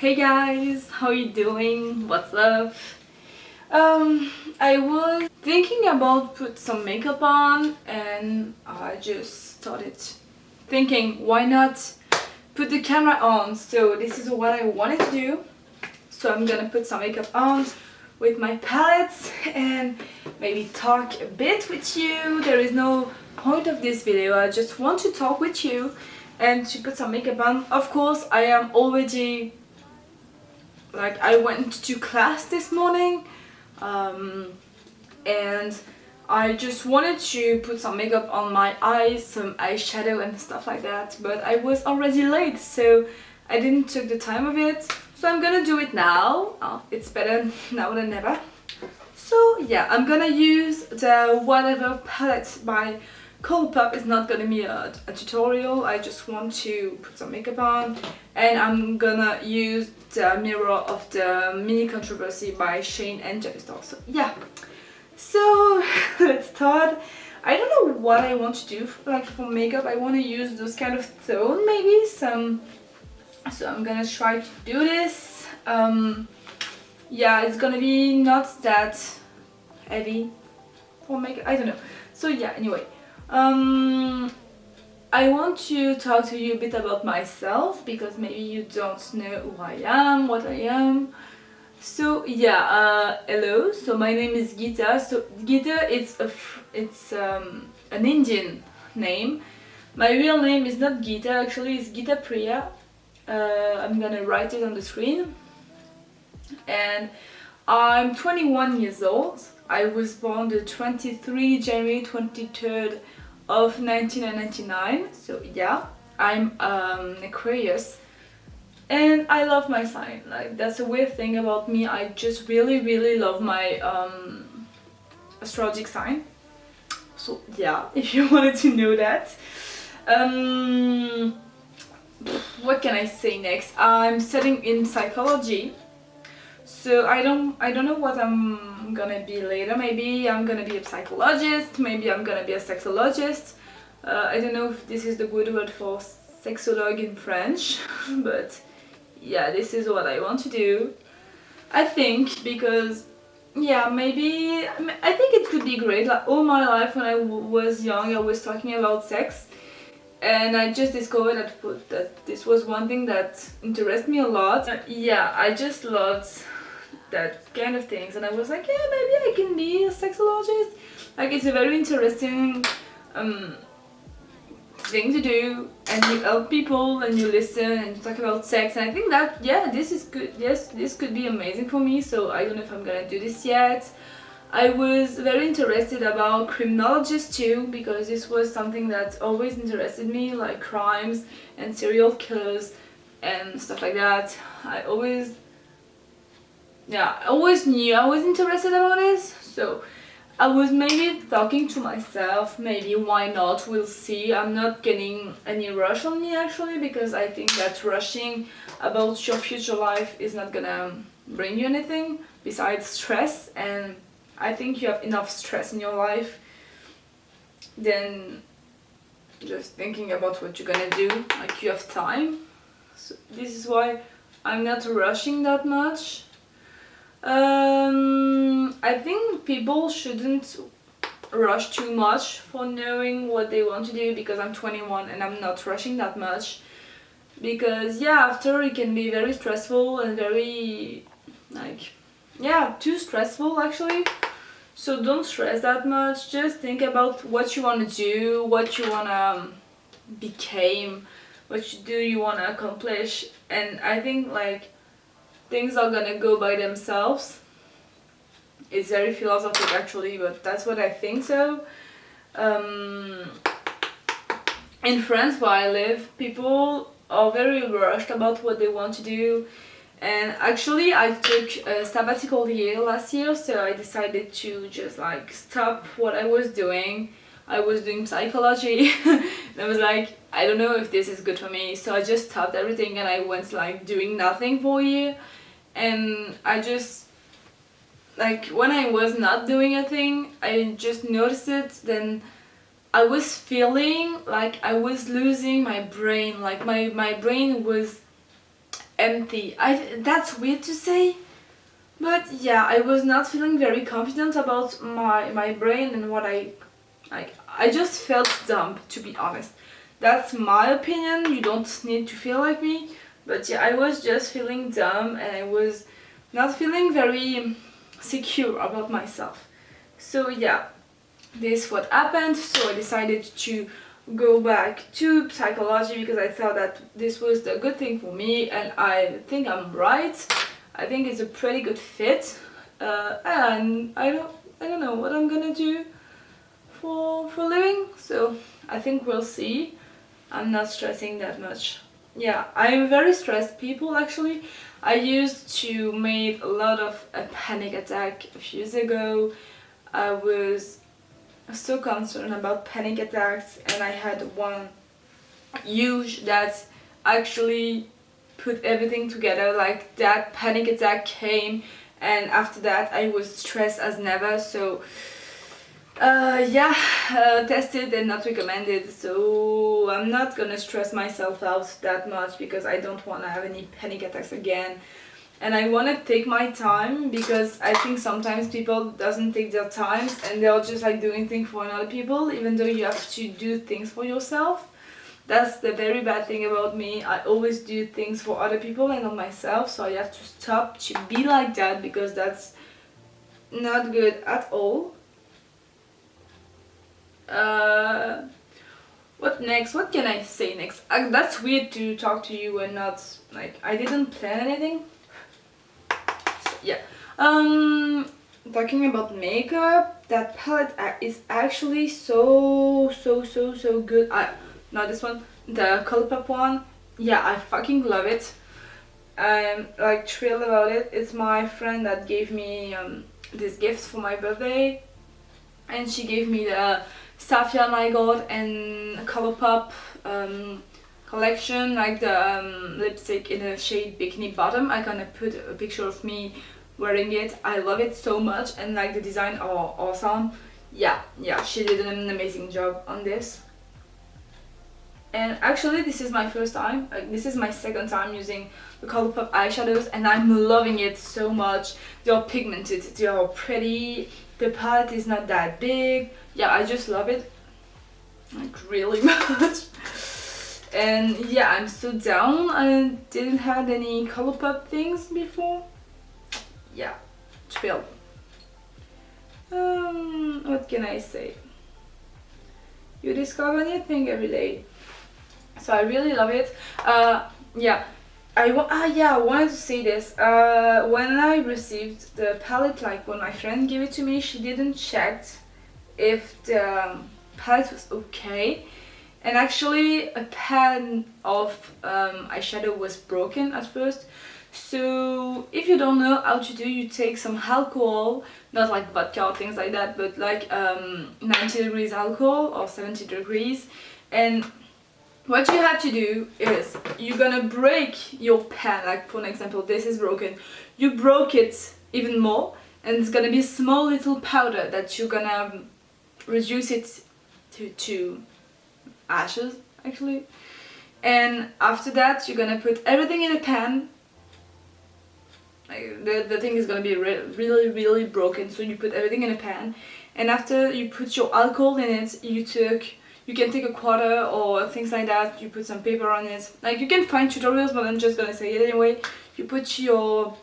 Hey guys, how you doing? What's up? I was thinking about put some makeup on and I just started thinking why not put the camera on. So this is what I wanted to do. So I'm gonna put some makeup on with my palettes and maybe talk a bit with you. There is no point of this video, I just want to talk with you and to put some makeup on. Of course, I am already I went to class this morning and I just wanted to put some makeup on my eyes, some eyeshadow and stuff like that, but I was already late, so I didn't take the time of it. So I'm gonna do it now. It's better now than never. So yeah, I'm gonna use the whatever palette by Colourpop. It's not gonna be a tutorial, I just want to put some makeup on, and I'm gonna use the mirror of the Mini Controversy by Shane and Jeffree Star. So yeah, so let's start. I don't know what I want to do for makeup. I want to use those kind of tone, maybe some, so I'm gonna try to do this. Yeah, it's gonna be not that heavy for makeup, I don't know. So yeah, anyway, I want to talk to you a bit about myself because maybe you don't know who I am, what I am. So yeah, hello. So my name is Guita. So Guita, it's an Indian name. My real name is not Guita. Actually, it's Gita Priya. I'm gonna write it on the screen. And I'm 21 years old. I was born the 23 January 23rd of 1999. So yeah, I'm Aquarius. And I love my sign. Like, that's a weird thing about me. I just really love my astrologic sign. So yeah, if you wanted to know that. What can I say next? I'm studying in psychology. So I don't know what I'm gonna be later. Maybe I'm gonna be a psychologist, maybe I'm gonna be a sexologist. I don't know if this is the good word for sexologue in French, but yeah, this is what I want to do. I think because yeah, maybe I think it could be great. Like all my life when I was young, I was talking about sex, and I just discovered that this was one thing that interested me a lot. Yeah, I just loved that kind of things, and I was like, yeah, maybe I can be a sexologist. Like, it's a very interesting thing to do, and you help people and you listen and you talk about sex, and I think that yeah, this is good. Yes, this could be amazing for me. So I don't know if I'm gonna do this yet. I was very interested about criminologists too, because this was something that always interested me, like crimes and serial killers and stuff like that. I always knew I was interested about this, so I was maybe talking to myself, maybe why not, we'll see. I'm not getting any rush on me actually, because I think that rushing about your future life is not gonna bring you anything besides stress, and I think you have enough stress in your life than just thinking about what you're gonna do. Like, you have time, so this is why I'm not rushing that much. I think people shouldn't rush too much for knowing what they want to do, because I'm 21 and I'm not rushing that much, because yeah, after it can be very stressful and very too stressful actually. So don't stress that much, just think about what you want to do, what you want to become, what you want to accomplish, and I think like things are gonna go by themselves. It's very philosophical actually, but that's what I think. So in France where I live, people are very rushed about what they want to do, and actually I took a sabbatical year last year, so I decided to just like stop what I was doing. I was doing psychology and I was like, I don't know if this is good for me, so I just stopped everything and I went like doing nothing for a year. And I just, like, when I was not doing a thing, I just noticed it, then I was feeling like I was losing my brain, like my brain was empty. That's weird to say, but yeah, I was not feeling very confident about my brain and what I just felt dumb, to be honest. That's my opinion, you don't need to feel like me, but yeah, I was just feeling dumb and I was not feeling very secure about myself. So yeah, this what happened, so I decided to go back to psychology because I thought that this was the good thing for me, and I think I'm right. I think it's a pretty good fit, and I don't know what I'm gonna do for living, so I think we'll see. I'm not stressing that much. Yeah, I'm very stressed people actually. I used to make a lot of a panic attack a few years ago. I was so concerned about panic attacks, and I had one huge that actually put everything together. Like that panic attack came, and after that I was stressed as never. So yeah, tested and not recommended, so I'm not gonna stress myself out that much because I don't want to have any panic attacks again. And I want to take my time because I think sometimes people doesn't take their time and they're just like doing things for other people, even though you have to do things for yourself. That's the very bad thing about me. I always do things for other people and not myself, so I have to stop to be like that because that's not good at all. What next? What can I say next? That's weird to talk to you and not like I didn't plan anything. So, yeah. Talking about makeup, that palette is actually so good. Not this one, the Colourpop one. Yeah, I fucking love it. I'm like thrilled about it. It's my friend that gave me these gifts for my birthday, and she gave me the Safia My God and Colourpop collection, like the lipstick in a shade Bikini Bottom. I'm gonna put a picture of me wearing it. I love it so much, and like the design are awesome. Yeah, she did an amazing job on this. And actually this is my first time, like this is my second time using the Colourpop eyeshadows, and I'm loving it so much. They are pigmented, they are pretty, the palette is not that big. Yeah, I just love it like really much. And yeah, I'm so down. I didn't have any Colourpop things before. Yeah, thrilled. What can I say? You discover anything every day. So I really love it. Yeah, I wanted to say this. When I received the palette, like when my friend gave it to me, she didn't check if the palette was okay. And actually a pan of eyeshadow was broken at first. So if you don't know how to do, you take some alcohol, not like vodka or things like that, but like 90 degrees alcohol or 70 degrees, and what you have to do is you're gonna break your pan. Like for an example, this is broken, you broke it even more, and it's gonna be small little powder that you're gonna reduce it to ashes actually. And after that you're gonna put everything in a pan. Like the thing is gonna be really broken, so you put everything in a pan, and after you put your alcohol in it, you can take a quarter or things like that, you put some paper on it. Like you can find tutorials, but I'm just gonna say it anyway. You put your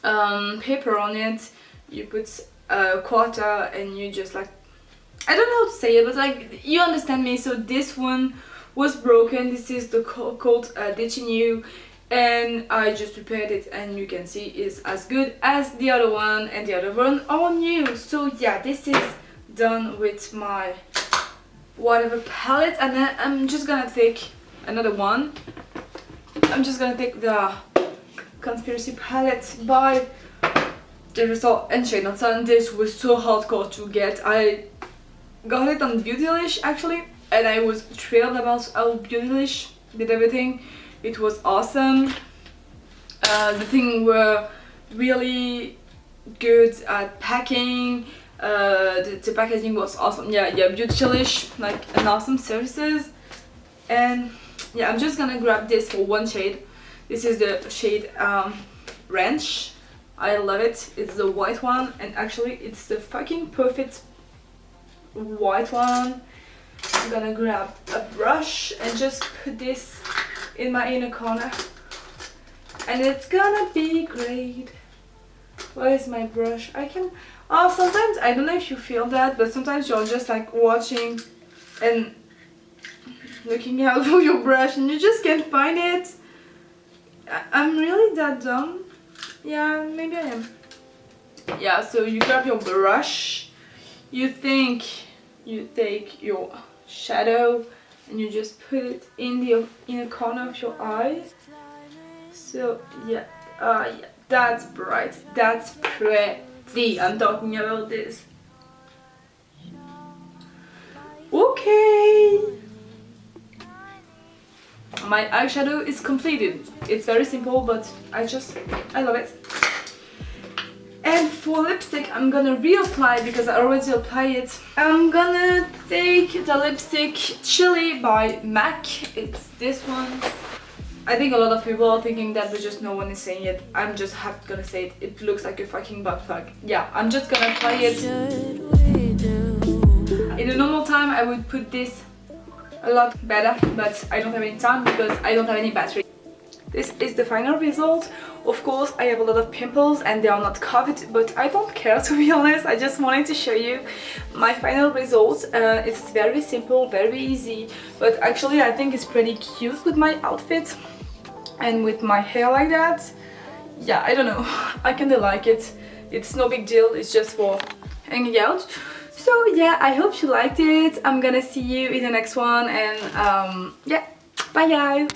paper on it, you put a quarter, and you just like, I don't know how to say it, but like you understand me. So this one was broken. This is the called Ditching You, and I just prepared it, and you can see it's as good as the other one, and the other one are new. So yeah, this is done with my whatever palette, and then I'm just gonna take another one. I'm just gonna take the Conspiracy palette by the Result and Shade Not Sun. This was so hardcore to get. I got it on Beautylish actually, and I was thrilled about how Beautylish did everything. It was awesome. The thing were really good at packing. The packaging was awesome. Yeah, Beautylish, like an awesome services. And yeah, I'm just gonna grab this for one shade. This is the shade Ranch. I love it. It's the white one, and actually it's the fucking perfect white one. I'm gonna grab a brush and just put this in my inner corner, and it's gonna be great. Where is my brush? I can... Oh, sometimes, I don't know if you feel that, but sometimes you're just like watching and looking out for your brush and you just can't find it. I'm really that dumb. Yeah, maybe I am. Yeah, so you grab your brush, you think you take your shadow and you just put it in the inner corner of your eye. So yeah, yeah, that's bright, that's pretty. I'm talking about this. Okay. My eyeshadow is completed. It's very simple, but I love it. And for lipstick, I'm gonna reapply because I already applied it. I'm gonna take the lipstick Chili by MAC. It's this one. I think a lot of people are thinking that, but just no one is saying it. I'm just gonna say it. It looks like a fucking butt plug. Yeah, I'm just gonna apply it. In a normal time, I would put this a lot better, but I don't have any time because I don't have any battery. This is the final result. Of course, I have a lot of pimples and they are not covered, but I don't care, to be honest. I just wanted to show you my final result. It's very simple, very easy, but actually I think it's pretty cute with my outfit and with my hair like that. Yeah, I don't know. I kinda like it. It's no big deal, it's just for hanging out. So yeah, I hope you liked it. I'm gonna see you in the next one, and yeah, bye guys!